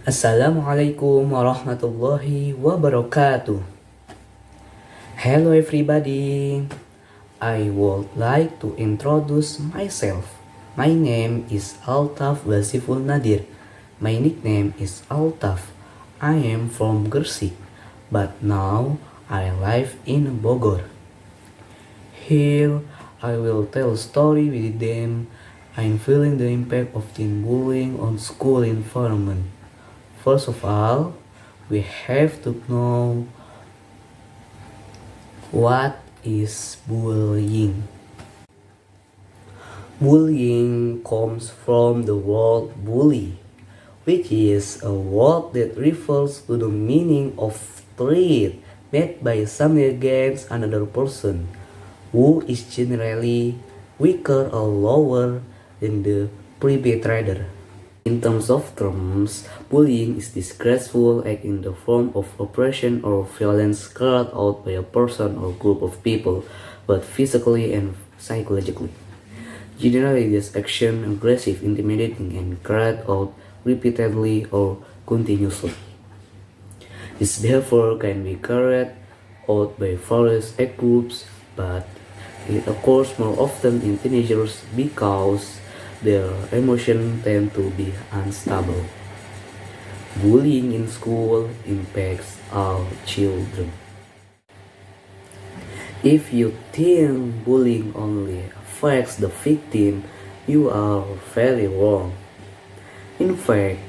Assalamualaikum warahmatullahi wabarakatuh. Hello everybody. I would like to introduce myself. My name is Altaf Wasiful Nadir. My nickname is Altaf. I am from Gresik, but now I live in Bogor. Here I will tell a story with them. I'm feeling the impact of teen bullying on school environment. First of all, we have to know what is bullying. Bullying comes from the word bully, which is a word that refers to the meaning of threat made by someone against another person who is generally weaker or lower than the perpetrator. In terms of terms, bullying is disgraceful act in the form of oppression or violence carried out by a person or group of people, both physically and psychologically. Generally, this action aggressive, intimidating, and carried out repeatedly or continuously. This behavior can be carried out by various age groups, but it occurs more often in teenagers because their emotions tend to be unstable. Bullying in school impacts all children. If you think bullying only affects the victim, you are very wrong. In fact,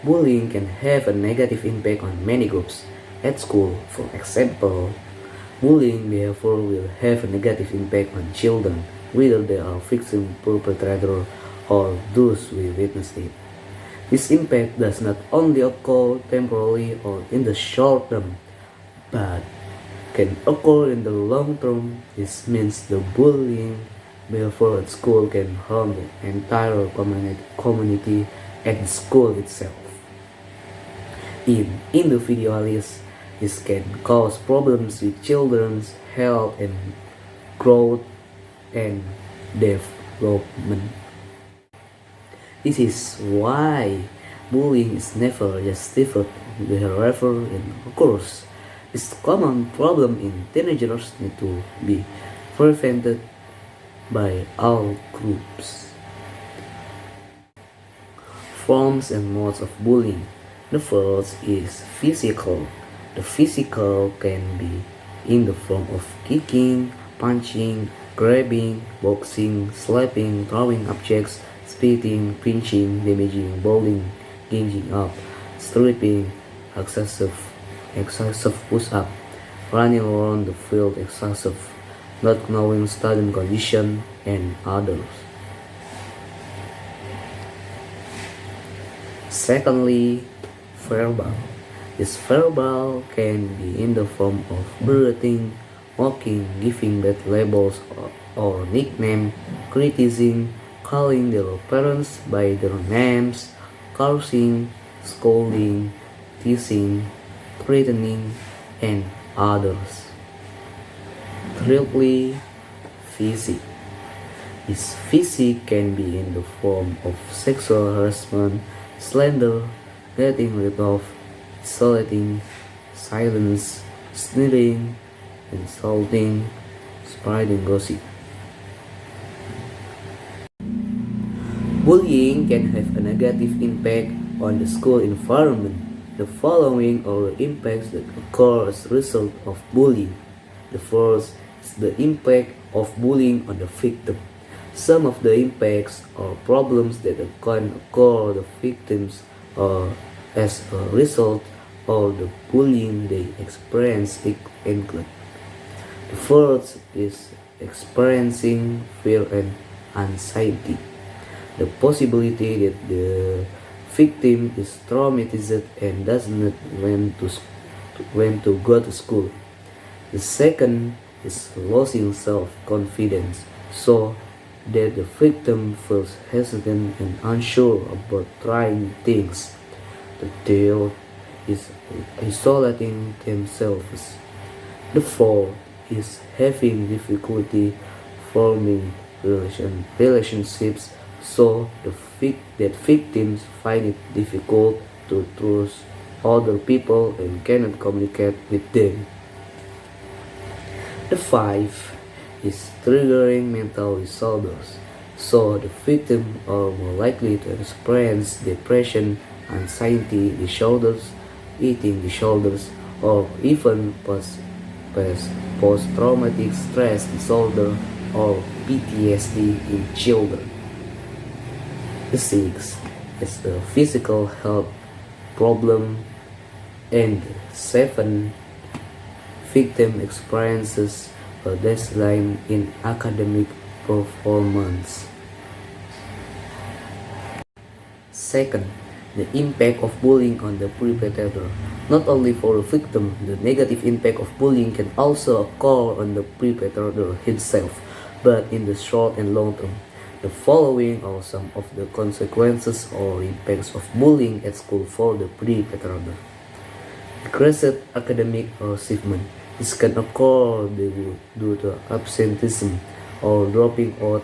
bullying can have a negative impact on many groups. At school, for example, bullying behavior will have a negative impact on children, whether they are victim, perpetrator, or those who witnessed it. This impact does not only occur temporarily or in the short term, but can occur in the long term. This means the bullying behavior at school can harm the entire community and the school itself. In individuals, this can cause problems with children's health and growth and development. This is why bullying is never justified wherever it occurs. This common problem in teenagers need to be prevented by all groups. Forms and modes of bullying. The first is physical. The physical can be in the form of kicking, punching, grabbing, boxing, slapping, throwing objects, spitting, pinching, damaging, bowling, ganging up, stripping, excessive push-up, running around the field excessive, not knowing student condition, and others. Secondly, verbal. This verbal can be in the form of berating, mocking, giving bad labels or nickname, criticizing, calling their parents by their names, cursing, scolding, teasing, threatening, and others. Thirdly, physique. This physique can be in the form of sexual harassment, slander, getting rid of, isolating, silence, sneering, insulting, spreading gossip. Bullying can have a negative impact on the school environment. The following are the impacts that occur as a result of bullying. The first is the impact of bullying on the victim. Some of the impacts or problems that can occur the victims as a result of the bullying they experience include. The first is experiencing fear and anxiety. The possibility that the victim is traumatized and does not when to go to school. The second is losing self-confidence, so that the victim feels hesitant and unsure about trying things. The third is isolating themselves. The fourth is having difficulty forming relationships, so that victims find it difficult to trust other people and cannot communicate with them. The five is triggering mental disorders. So the victim are more likely to experience depression, anxiety disorders, eating disorders, or even post-traumatic stress disorder or PTSD in children. The sixth is the physical health problem, and seven, victim experiences a decline in academic performance. Second, the impact of bullying on the perpetrator. Not only for the victim, the negative impact of bullying can also occur on the perpetrator himself, but in the short and long term. The following are some of the consequences or impacts of bullying at school for the perpetrator. Decreased academic achievement. This can occur due to absenteeism or dropping out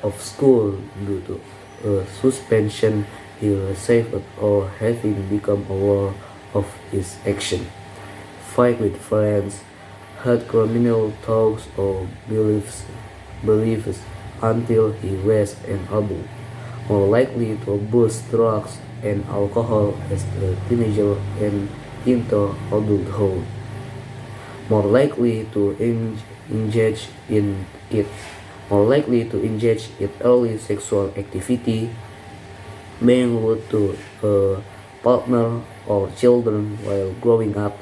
of school due to a suspension he received or having become aware of his action. Fight with friends, had criminal thoughts or beliefs until he was an adult. More likely to abuse drugs and alcohol as a teenager and into adulthood. More likely to engage in it. More likely to engage in early sexual activity, being rude to a partner or children while growing up,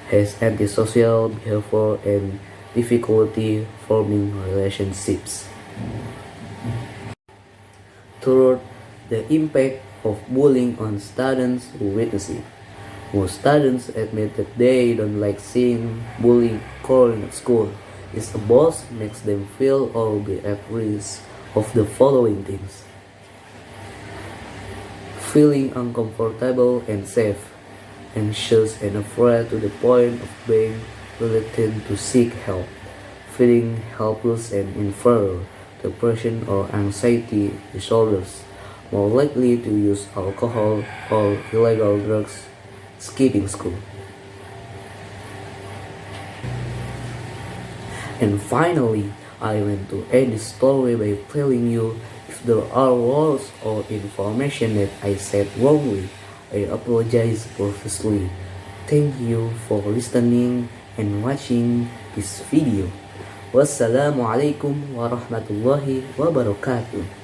has antisocial behavior and difficulty forming relationships. Third, the impact of bullying on students who witness it. Most students admit that they don't like seeing bullying occurring at school. If a boss makes them feel or be at risk of the following things: feeling uncomfortable and safe, anxious and afraid to the point of being reluctant to seek help, feeling helpless and inferior, depression or anxiety disorders, more likely to use alcohol or illegal drugs, skipping school. And finally, I want to end this story by telling you, if there are words or information that I said wrongly, I apologize profusely. Thank you for listening and watching this video. Wassalamualaikum warahmatullahi wabarakatuh.